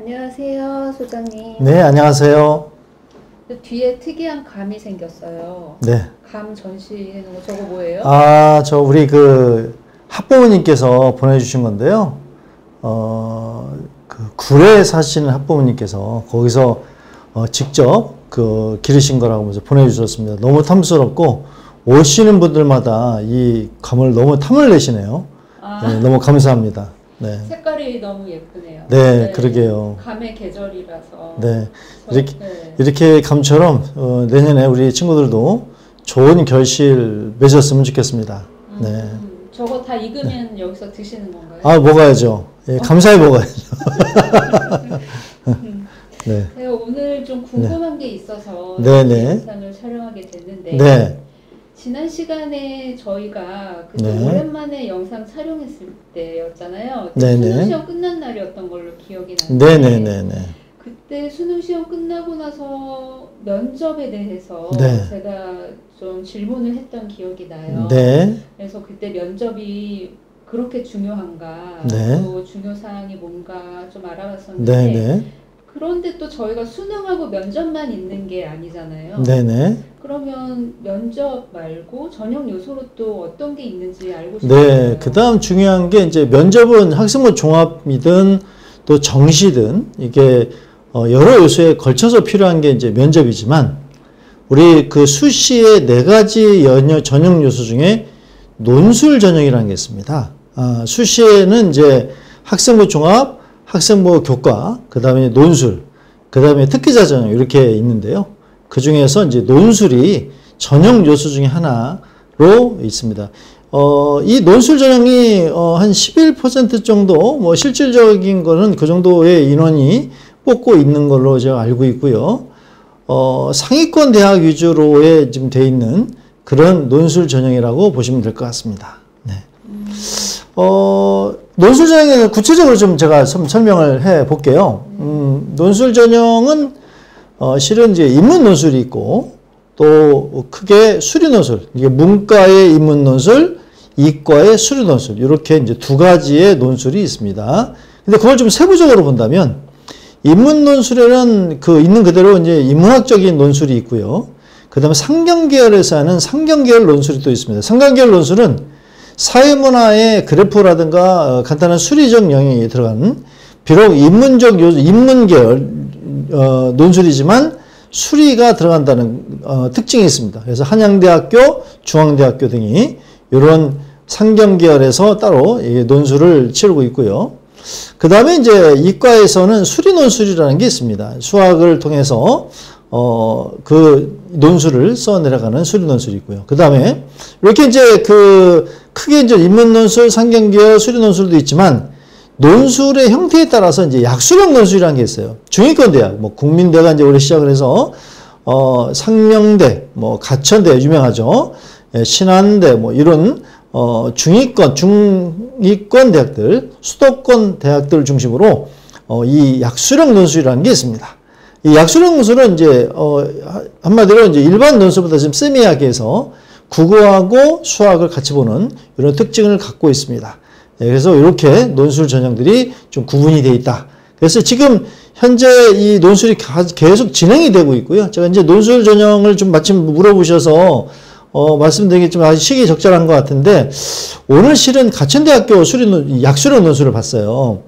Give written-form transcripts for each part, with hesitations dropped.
안녕하세요, 소장님. 네, 안녕하세요. 뒤에 특이한 감이 생겼어요. 네. 감 전시해놓은 거 저거 뭐예요? 저 우리 그 학부모님께서 보내주신 건데요. 그 구례에 사시는 학부모님께서 거기서 직접 그 기르신 거라고 하면서 보내주셨습니다. 너무 탐스럽고 오시는 분들마다 이 감을 너무 탐을 내시네요. 네, 너무 감사합니다. 네. 색깔이 너무 예쁘네요. 네, 그러게요. 감의 계절이라서. 네. 이렇게 감처럼 내년에 우리 친구들도 좋은 결실 맺었으면 좋겠습니다. 네. 저거 다 익으면 여기서 드시는 건가요? 먹어야죠. 예, 감사히 먹어야죠. 네. 제가 오늘 좀 궁금한 게 있어서 영상을 촬영하게 됐는데 네. 지난 시간에 저희가 그때 오랜만에 영상 촬영했을 때였잖아요. 수능 시험 끝난 날이었던 걸로 기억이 나는데 그때 수능 시험 끝나고 나서 면접에 대해서 제가 좀 질문을 했던 기억이 나요. 그래서 그때 면접이 그렇게 중요한가, 또 중요사항이 뭔가 좀 알아봤었는데 그런데 또 저희가 수능하고 면접만 있는 게 아니잖아요. 그러면 면접 말고 전형 요소로 또 어떤 게 있는지 알고 싶어요. 그 다음 중요한 게 이제 면접은 학생부 종합이든 또 정시든 이게 여러 요소에 걸쳐서 필요한 게 이제 면접이지만 우리 그 수시의 4가지 전형 요소 중에 논술 전형이라는 게 있습니다. 수시에는 이제 학생부 종합, 학생부 교과, 그 다음에 논술, 그 다음에 특기자 전형 이렇게 있는데요. 그 중에서 이제 논술이 전형 요소 중에 하나로 있습니다. 이 논술 전형이 한 11% 정도, 뭐 실질적인 거는 그 정도의 인원이 뽑고 있는 걸로 제가 알고 있고요. 상위권 대학 위주로에 지금 돼 있는 그런 논술 전형이라고 보시면 될 것 같습니다. 네. 논술 전형에 구체적으로 좀 제가 설명을 해 볼게요. 논술 전형은 실은 이제 인문 논술이 있고 또 크게 수리 논술, 이게 문과의 인문 논술, 이과의 수리 논술 이렇게 이제 2가지의 논술이 있습니다. 근데 그걸 좀 세부적으로 본다면 인문 논술에는 그 있는 그대로 이제 인문학적인 논술이 있고요. 그 다음에 상경계열에서 하는 상경계열 논술이 또 있습니다. 상경계열 논술은 사회문화의 그래프라든가 간단한 수리적 영역이 들어가는 비록 인문적 요소, 인문계열 논술이지만 수리가 들어간다는 특징이 있습니다. 그래서 한양대학교, 중앙대학교 등이 이런 상경계열에서 따로 논술을 치르고 있고요. 그 다음에 이제 이과에서는 수리 논술이라는 게 있습니다. 수학을 통해서 그 논술을 써 내려가는 수리 논술이 있고요. 그 다음에 이렇게 이제 크게 이제 인문 논술, 상경계열, 수리 논술도 있지만 논술의 형태에 따라서 이제 약수령 논술이라는 게 있어요. 중위권 대학, 뭐 국민대가 이제 원래 시작을 해서 상명대, 뭐 가천대 유명하죠. 신한대 뭐 이런 중위권 대학들, 수도권 대학들을 중심으로 이 약수령 논술이라는 게 있습니다. 이 약수령 논술은 이제 한마디로 이제 일반 논술보다 좀 세미하게 국어하고 수학을 같이 보는 이런 특징을 갖고 있습니다. 그래서 이렇게 논술 전형들이 좀 구분이 되어 있다. 그래서 지금 현재 이 논술이 계속 진행이 되고 있고요. 제가 이제 논술 전형을 좀 마침 물어보셔서 말씀드리기 좀 아주 시기 적절한 것 같은데 오늘 실은 가천대학교 약수령 논술을 봤어요.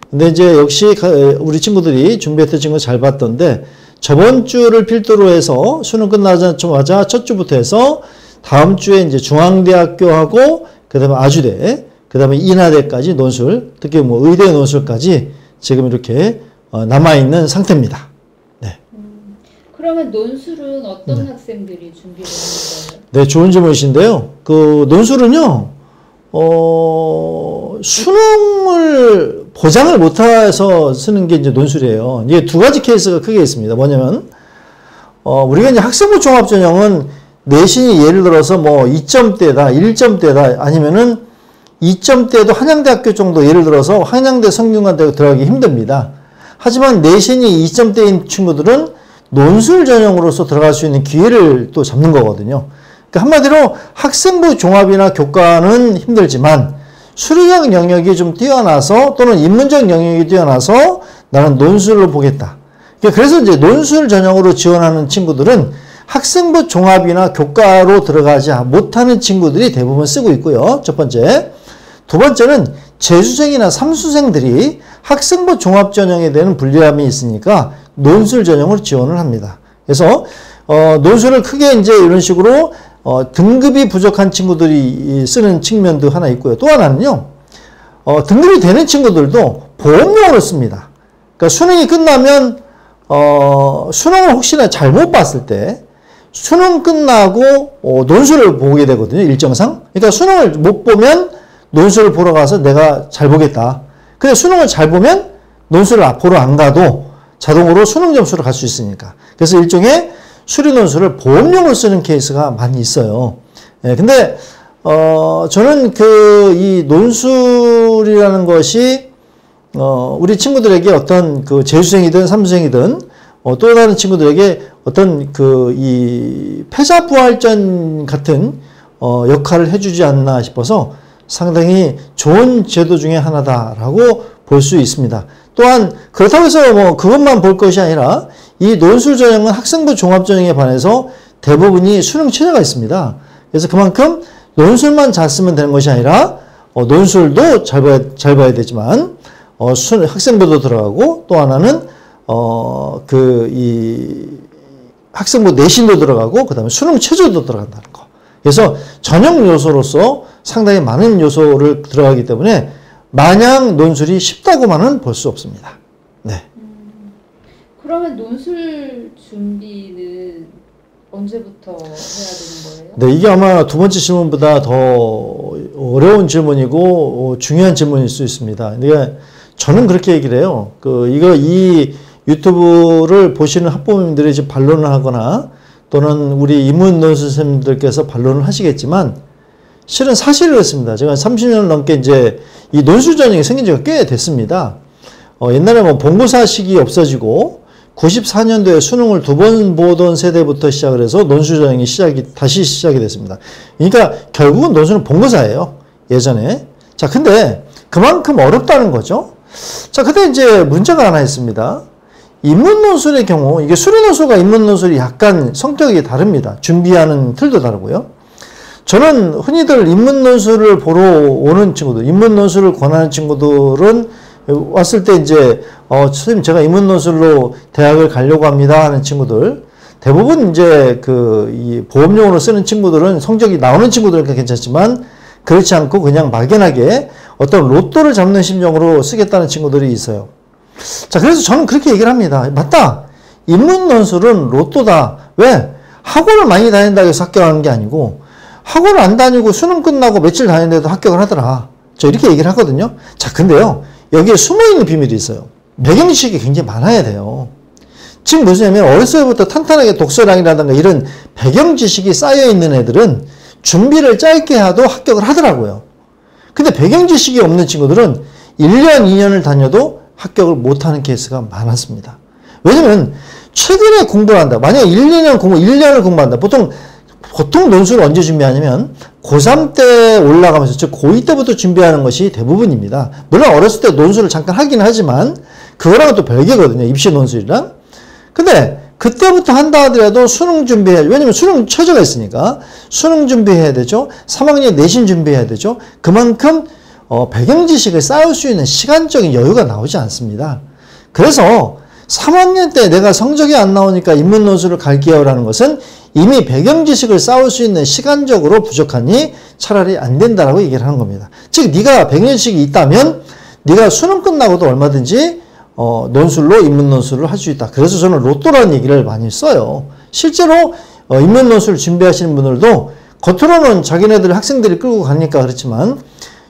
근데 이제 역시 우리 친구들이 준비했던 친구 잘 봤던데 저번 주를 필두로 해서 수능 끝나자마자 첫 주부터 해서 다음 주에 이제 중앙대학교하고 그다음에 아주대, 그다음에 인하대까지 논술, 특히 뭐 의대 논술까지 지금 이렇게 남아 있는 상태입니다. 네. 그러면 논술은 어떤 학생들이 준비를 하는 거예요? 네, 좋은 질문이신데요. 그 논술은요, 수능을 보장을 못해서 쓰는 게 이제 논술이에요. 이게 2가지 케이스가 크게 있습니다. 뭐냐면, 우리가 이제 학생부 종합 전형은 내신이 예를 들어서 뭐 2점대다, 1점대다, 아니면은 2점대도 한양대학교 정도 예를 들어서 한양대 성균관대 들어가기 힘듭니다. 하지만 내신이 2점대인 친구들은 논술 전형으로서 들어갈 수 있는 기회를 또 잡는 거거든요. 그러니까 한마디로 학생부 종합이나 교과는 힘들지만 수리적 영역이 좀 뛰어나서 또는 인문적 영역이 뛰어나서 나는 논술을 보겠다. 그래서 이제 논술 전형으로 지원하는 친구들은 학생부 종합이나 교과로 들어가지 못하는 친구들이 대부분 쓰고 있고요. 첫 번째. 두 번째는 재수생이나 삼수생들이 학생부 종합 전형에 대한 불리함이 있으니까 논술 전형으로 지원을 합니다. 그래서 논술을 크게 이제 이런 식으로 등급이 부족한 친구들이 쓰는 측면도 하나 있고요. 또 하나는요. 등급이 되는 친구들도 보험용으로 씁니다. 그러니까 수능이 끝나면 수능을 혹시나 잘못 봤을 때 수능 끝나고 논술을 보게 되거든요. 일정상. 그러니까 수능을 못 보면 논술을 보러 가서 내가 잘 보겠다. 근데 수능을 잘 보면 논술을 보러 안 가도 자동으로 수능 점수를 갈 수 있으니까. 그래서 일종의 수리 논술을 보험용으로 쓰는 케이스가 많이 있어요. 예, 근데 저는 이 논술이라는 것이 우리 친구들에게 어떤 재수생이든 삼수생이든 또 다른 친구들에게 어떤 이 패자부활전 같은 역할을 해주지 않나 싶어서 상당히 좋은 제도 중에 하나다라고 볼 수 있습니다. 또한 그렇다고 해서 그것만 볼 것이 아니라 이 논술 전형은 학생부 종합 전형에 반해서 대부분이 수능 최저가 있습니다. 그래서 그만큼 논술만 잘 쓰면 되는 것이 아니라 논술도 잘 봐야 되지만 학생부도 들어가고 또 하나는 이 학생부 내신도 들어가고 그다음에 수능 최저도 들어간다는 거. 그래서 전형 요소로서 상당히 많은 요소를 들어가기 때문에 마냥 논술이 쉽다고만은 볼 수 없습니다. 네. 그러면 논술 준비는 언제부터 해야 되는 거예요? 네, 이게 아마 두 번째 질문보다 더 어려운 질문이고 중요한 질문일 수 있습니다. 근데 저는 그렇게 얘기를 해요. 이 유튜브를 보시는 학부모님들이 지금 반론을 하거나 또는 우리 인문 논술 선생님들께서 반론을 하시겠지만 실은 사실을 했습니다. 제가 30년 넘게 이제 이 논술 전형이 생긴 지가 꽤 됐습니다. 옛날에 본고사식이 없어지고 94년도에 수능을 2번 보던 세대부터 시작을 해서 논술 전형이 다시 시작이 됐습니다. 그러니까 결국은 논술은 본고사예요. 예전에. 자, 근데 그만큼 어렵다는 거죠. 자, 근데 이제 문제가 하나 있습니다. 인문 논술의 경우 이게 수리 논술과 인문 논술이 약간 성격이 다릅니다. 준비하는 틀도 다르고요. 저는 흔히들 인문 논술을 보러 오는 친구들, 인문 논술을 권하는 친구들은 왔을 때 이제 선생님 제가 인문 논술로 대학을 가려고 합니다 하는 친구들 대부분 이제 이 보험용으로 쓰는 친구들은 성적이 나오는 친구들은 괜찮지만 그렇지 않고 그냥 막연하게 어떤 로또를 잡는 심정으로 쓰겠다는 친구들이 있어요. 자, 그래서 저는 그렇게 얘기를 합니다. 맞다. 인문 논술은 로또다. 왜? 학원을 많이 다닌다고 해서 합격하는 게 아니고 학원을 안 다니고 수능 끝나고 며칠 다니는데도 합격을 하더라. 저 이렇게 얘기를 하거든요. 자, 근데요. 여기에 숨어있는 비밀이 있어요. 배경지식이 굉장히 많아야 돼요. 지금 무슨냐면 어렸을 때부터 탄탄하게 독서량이라든가 이런 배경지식이 쌓여있는 애들은 준비를 짧게 해도 합격을 하더라고요. 근데 배경지식이 없는 친구들은 1년, 2년을 다녀도 합격을 못하는 케이스가 많았습니다. 왜냐면 최근에 공부를 한다. 만약에 1년을 공부한다. 보통 논술을 언제 준비하냐면 고3 때 올라가면서 즉 고2 때부터 준비하는 것이 대부분입니다. 물론 어렸을 때 논술을 잠깐 하긴 하지만 그거랑은 또 별개거든요. 입시 논술이랑. 근데 그때부터 한다 하더라도 수능 준비해야죠. 왜냐면 수능 최저가 있으니까 수능 준비해야 되죠. 3학년 내신 준비해야 되죠. 그만큼 배경 지식을 쌓을 수 있는 시간적인 여유가 나오지 않습니다. 그래서 3학년 때 내가 성적이 안 나오니까 인문 논술을 갈게요라는 것은 이미 배경 지식을 쌓을 수 있는 시간적으로 부족하니 차라리 안 된다라고 얘기를 하는 겁니다. 즉 네가 배경 지식이 있다면 네가 수능 끝나고도 얼마든지 논술로 인문 논술을 할 수 있다. 그래서 저는 로또라는 얘기를 많이 써요. 실제로 인문 논술 준비하시는 분들도 겉으로는 자기네들 학생들이 끌고 가니까 그렇지만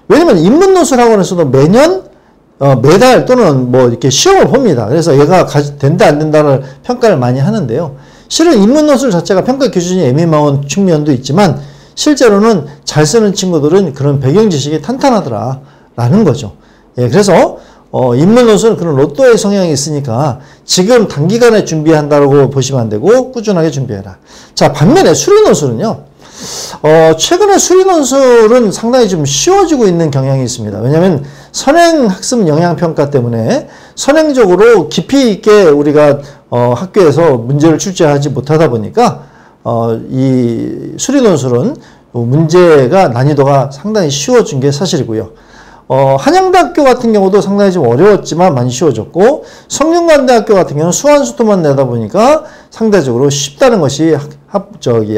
왜냐면 인문 논술 학원에서도 매달 또는 이렇게 시험을 봅니다. 그래서 얘가 된다 안 된다를 평가를 많이 하는데요. 실은 인문 논술 자체가 평가 기준이 애매모호한 측면도 있지만 실제로는 잘 쓰는 친구들은 그런 배경 지식이 탄탄하더라라는 거죠. 예, 그래서 인문 논술은 그런 로또의 성향이 있으니까 지금 단기간에 준비한다고 보시면 안 되고 꾸준하게 준비해라. 자, 반면에 수리 논술은요. 최근에 수리 논술은 상당히 좀 쉬워지고 있는 경향이 있습니다. 왜냐하면 선행학습 영향평가 때문에 선행적으로 깊이 있게 우리가 학교에서 문제를 출제하지 못하다 보니까 이 수리 논술은 문제가 난이도가 상당히 쉬워진 게 사실이고요. 한양대학교 같은 경우도 상당히 좀 어려웠지만 많이 쉬워졌고, 성균관대학교 같은 경우는 수완수토만 내다 보니까 상대적으로 쉽다는 것이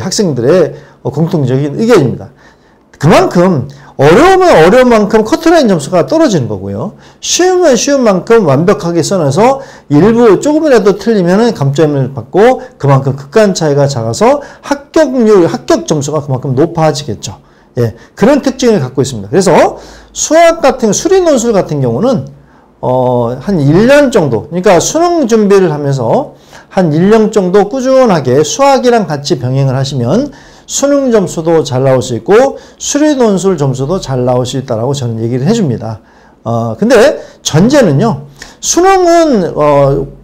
학생들의 공통적인 의견입니다. 그만큼 어려우면 어려운 만큼 커트라인 점수가 떨어지는 거고요. 쉬우면 쉬운 만큼 완벽하게 써놔서 일부 조금이라도 틀리면 감점을 받고 그만큼 극간 차이가 작아서 합격 점수가 그만큼 높아지겠죠. 예, 그런 특징을 갖고 있습니다. 그래서 수학 같은 수리 논술 같은 경우는 한 1년 정도, 그러니까 수능 준비를 하면서 한 1년 정도 꾸준하게 수학이랑 같이 병행을 하시면 수능 점수도 잘 나올 수 있고 수리 논술 점수도 잘 나올 수 있다라고 저는 얘기를 해줍니다. 근데 전제는요, 수능은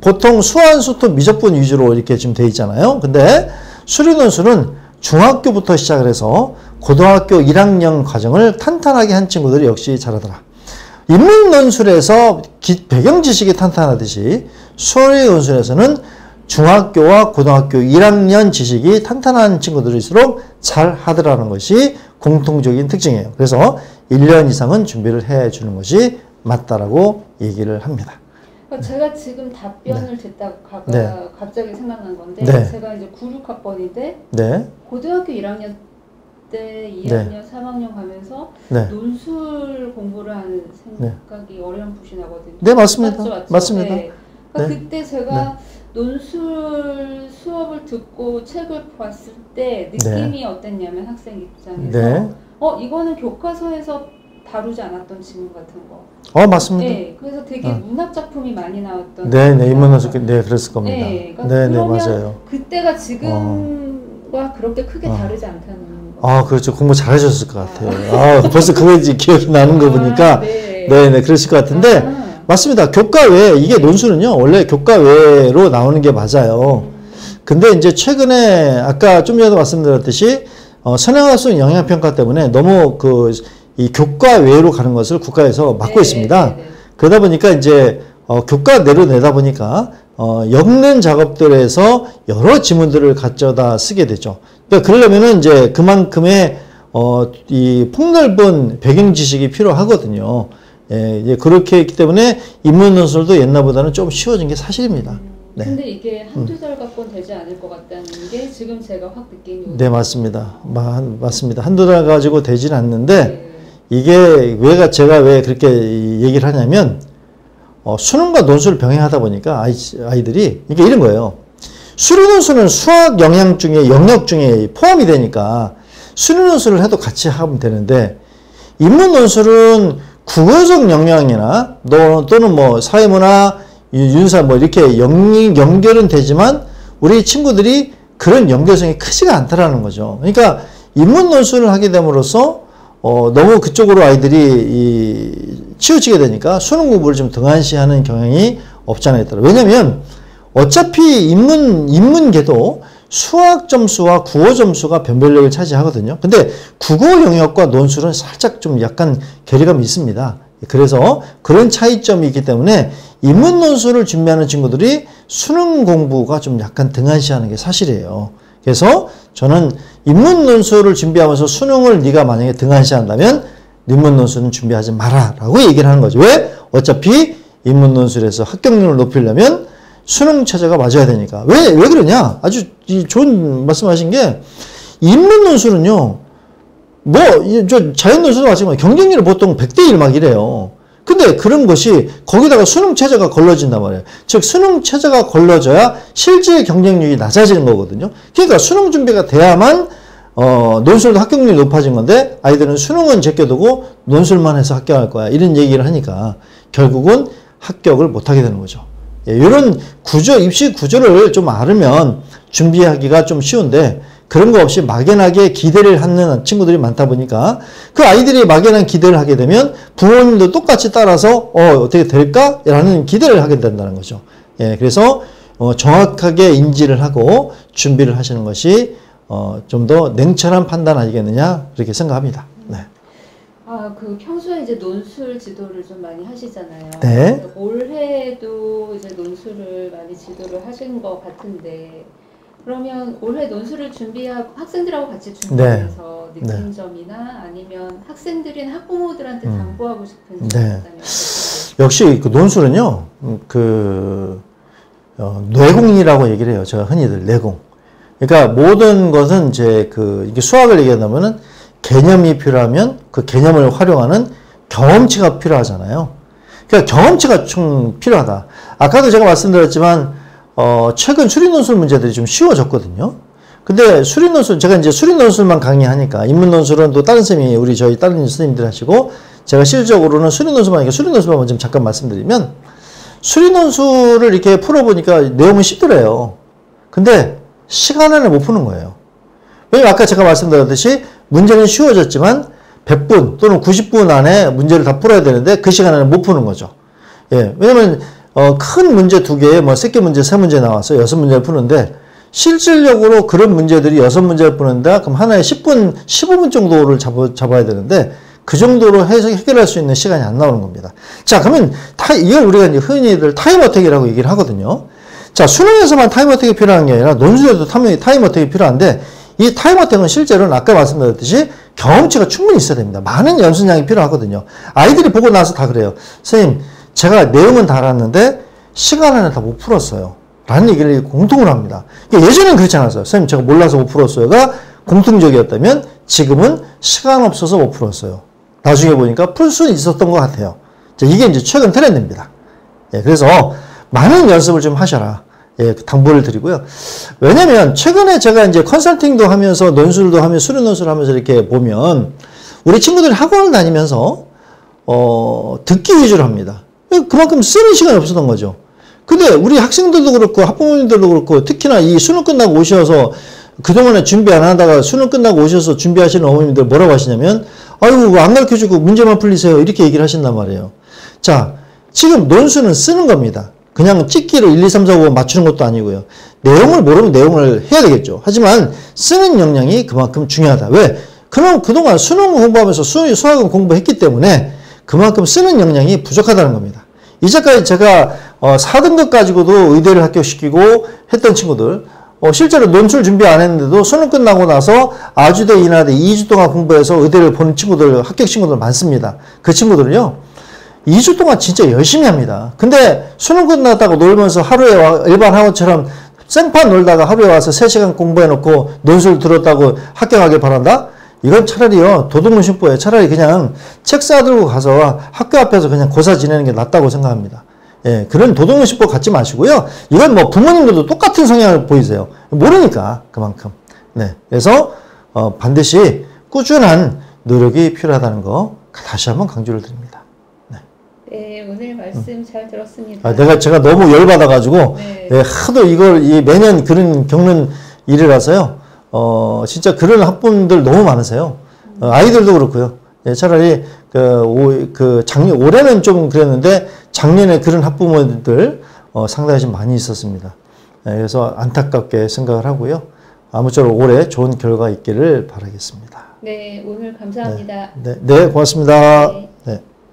보통 수완수토 미적분 위주로 이렇게 좀 돼 있잖아요. 근데 수리 논술은 중학교부터 시작을 해서 고등학교 1학년 과정을 탄탄하게 한 친구들이 역시 잘하더라. 인문 논술에서 배경 지식이 탄탄하듯이 수리 논술에서는 중학교와 고등학교 1학년 지식이 탄탄한 친구들일수록 잘 하더라는 것이 공통적인 특징이에요. 그래서 1년 이상은 준비를 해 주는 것이 맞다라고 얘기를 합니다. 제가 지금 답변을 듣다가 갑자기 생각난 건데, 제가 이제 9, 6학번인데 고등학교 1학년 때 2학년, 3학년 가면서 논술 공부를 하는 생각이 어렴풋이 나거든요. 네, 맞습니다. 맞습니다. 그러니까 그때 제가 논술 수업을 듣고 책을 봤을 때 느낌이 어땠냐면 학생 입장에서 이거는 교과서에서 다루지 않았던 지문 같은 거. 맞습니다. 네, 그래서 되게 문학 작품이 많이 나왔던. 인문논술, 그랬을 겁니다. 그러니까 맞아요. 그때가 지금과 그렇게 크게 다르지 않다는. 그렇죠. 공부 잘하셨을 것 같아요. 벌써 그거 이제 기억이 나는 거 보니까. 그러실 것 같은데. 맞습니다. 교과 외에, 이게 논술은요, 원래 교과 외로 나오는 게 맞아요. 근데 이제 최근에, 아까 좀 전에 말씀드렸듯이, 선행학습 영향평가 때문에 너무 이 교과 외로 가는 것을 국가에서 막고 있습니다. 그러다 보니까 이제, 교과 내로 내다 보니까, 엮는 작업들에서 여러 지문들을 가져다 쓰게 되죠. 그러니까 그러려면은 이제 그만큼의, 이 폭넓은 배경 지식이 필요하거든요. 이제 그렇게 했기 때문에 인문 논술도 옛날보다는 좀 쉬워진 게 사실입니다. 근데 이게 한두 달 갖고는 되지 않을 것 같다는 게 지금 제가 확 느낀 요즘. 네, 맞습니다. 맞습니다. 한두 달 가지고 되진 않는데 이게 제가 왜 그렇게 얘기를 하냐면 수능과 논술을 병행하다 보니까 아이들이 이게 이런 거예요. 수리 논술은 수학 영역 중에 포함이 되니까 수리 논술을 해도 같이 하면 되는데 인문 논술은 국어적 역량이나 또는 뭐 사회문화, 윤사 이렇게 연결은 되지만 우리 친구들이 그런 연결성이 크지가 않다라는 거죠. 그러니까 인문 논술을 하게 됨으로써 너무 그쪽으로 아이들이 치우치게 되니까 수능 공부를 좀 등한시하는 경향이 없지 않아 있더라고요. 왜냐면 어차피 인문계도 수학 점수와 국어 점수가 변별력을 차지하거든요. 근데 국어 영역과 논술은 살짝 좀 약간 괴리감이 있습니다. 그래서 그런 차이점이 있기 때문에 인문 논술을 준비하는 친구들이 수능 공부가 좀 약간 등한시하는 게 사실이에요. 그래서 저는 인문 논술을 준비하면서 수능을 네가 만약에 등한시한다면 인문 논술은 준비하지 마라 라고 얘기를 하는 거죠. 왜? 어차피 인문 논술에서 합격률을 높이려면 수능 최저가 맞아야 되니까. 왜 그러냐? 아주 좋은 말씀하신 게, 인문 논술은요, 자연 논술도 마찬가지지만 경쟁률이 보통 100대 1 막 이래요. 근데 그런 것이 거기다가 수능 최저가 걸러진단 말이에요. 즉, 수능 최저가 걸러져야 실제 경쟁률이 낮아지는 거거든요. 그러니까 수능 준비가 돼야만, 논술도 합격률이 높아진 건데, 아이들은 수능은 제껴두고 논술만 해서 합격할 거야. 이런 얘기를 하니까, 결국은 합격을 못하게 되는 거죠. 이런 입시 구조를 좀 알으면 준비하기가 좀 쉬운데 그런 거 없이 막연하게 기대를 하는 친구들이 많다 보니까 그 아이들이 막연한 기대를 하게 되면 부모님도 똑같이 따라서 어떻게 될까? 라는 기대를 하게 된다는 거죠. 그래서 정확하게 인지를 하고 준비를 하시는 것이 좀 더 냉철한 판단 아니겠느냐 그렇게 생각합니다. 네. 그 평소에 이제 논술 지도를 좀 많이 하시잖아요. 네. 올해도 이제 논술을 많이 지도를 하신 것 같은데, 그러면 올해 논술을 준비하고 학생들하고 같이 준비해서 네. 느낀 네. 점이나 아니면 학생들이나 학부모들한테 당부하고 싶은 점이 있다면 역시 그 논술은요, 뇌공이라고 얘기를 해요. 제가 흔히들 뇌공. 그러니까 모든 것은 이제 이게 수학을 얘기한다면은 개념이 필요하면 그 개념을 활용하는 경험치가 필요하잖아요. 그러니까 경험치가 좀 필요하다. 아까도 제가 말씀드렸지만, 최근 수리논술 문제들이 좀 쉬워졌거든요. 근데 수리논술, 제가 이제 수리논술만 강의하니까, 인문논술은 또 다른 쌤이, 저희 다른 선생님들 하시고, 제가 실질적으로는 수리논술만 하니까 수리논술만 좀 잠깐 말씀드리면, 수리논술을 이렇게 풀어보니까 내용은 쉽더래요. 근데 시간 안에 못 푸는 거예요. 왜냐면 아까 제가 말씀드렸듯이 문제는 쉬워졌지만 100분 또는 90분 안에 문제를 다 풀어야 되는데 그 시간 안에 못 푸는 거죠. 예. 왜냐면, 큰 문제 2개에 새끼 문제 3문제 나와서 6문제를 푸는데 실질적으로 그런 문제들이 6문제를 푸는데 그럼 하나에 10분, 15분 정도를 잡아야 되는데 그 정도로 해결할 수 있는 시간이 안 나오는 겁니다. 자, 그러면 이걸 우리가 이제 흔히들 타임 어택이라고 얘기를 하거든요. 자, 수능에서만 타임 어택이 필요한 게 아니라 논술에도 타임 어택이 필요한데 이 타임 어택은 실제로는 아까 말씀드렸듯이 경험치가 충분히 있어야 됩니다. 많은 연습량이 필요하거든요. 아이들이 보고 나서 다 그래요. 선생님, 제가 내용은 다 알았는데 시간 안에 다 못 풀었어요. 라는 얘기를 공통으로 합니다. 예전엔 그렇지 않았어요. 선생님, 제가 몰라서 못 풀었어요가 공통적이었다면 지금은 시간 없어서 못 풀었어요. 나중에 보니까 풀 수 있었던 것 같아요. 이게 이제 최근 트렌드입니다. 예, 그래서 많은 연습을 좀 하셔라. 예, 당부를 드리고요. 왜냐면 최근에 제가 이제 컨설팅도 하면서 논술도 하면서 수련 논술을 하면서 이렇게 보면 우리 친구들이 학원을 다니면서 듣기 위주로 합니다. 그만큼 쓰는 시간이 없었던 거죠. 근데 우리 학생들도 그렇고 학부모님들도 그렇고 특히나 이 수능 끝나고 오셔서 그동안에 준비 안 하다가 수능 끝나고 오셔서 준비하시는 어머님들 뭐라고 하시냐면 아유 안 가르쳐주고 문제만 풀리세요 이렇게 얘기를 하신단 말이에요. 자, 지금 논술은 쓰는 겁니다. 그냥 찍기로 1, 2, 3, 4, 5 맞추는 것도 아니고요. 내용을 모르면 내용을 해야 되겠죠. 하지만 쓰는 역량이 그만큼 중요하다. 왜? 그동안 수능 공부하면서 수학은 공부했기 때문에 그만큼 쓰는 역량이 부족하다는 겁니다. 이제까지 제가 4등급 가지고도 의대를 합격시키고 했던 친구들 실제로 논술 준비 안 했는데도 수능 끝나고 나서 아주대, 인하대 2주 동안 공부해서 의대를 본 친구들, 합격 친구들 많습니다. 그 친구들은요 2주 동안 진짜 열심히 합니다. 근데 수능 끝났다고 놀면서 하루에 일반 학원처럼 생판 놀다가 하루에 와서 3시간 공부해놓고 논술 들었다고 합격하길 바란다? 이건 차라리요 도둑문신보에 차라리 그냥 책 싸들고 가서 학교 앞에서 그냥 고사 지내는 게 낫다고 생각합니다. 예, 그런 도둑문신보 갖지 마시고요. 이건 뭐 부모님들도 똑같은 성향을 보이세요. 모르니까 그만큼. 네, 그래서 반드시 꾸준한 노력이 필요하다는 거 다시 한번 강조를 드립니다. 네, 오늘 말씀 잘 들었습니다. 제가 너무 열받아가지고, 네. 네, 하도 매년 겪는 일이라서요, 진짜 그런 학부모님들 너무 많으세요. 아이들도 그렇고요. 예, 차라리, 올해는 좀 그랬는데, 작년에 그런 학부모님들, 상당히 좀 많이 있었습니다. 예, 그래서 안타깝게 생각을 하고요. 아무쪼록 올해 좋은 결과 있기를 바라겠습니다. 네, 오늘 감사합니다. 네, 고맙습니다. 네.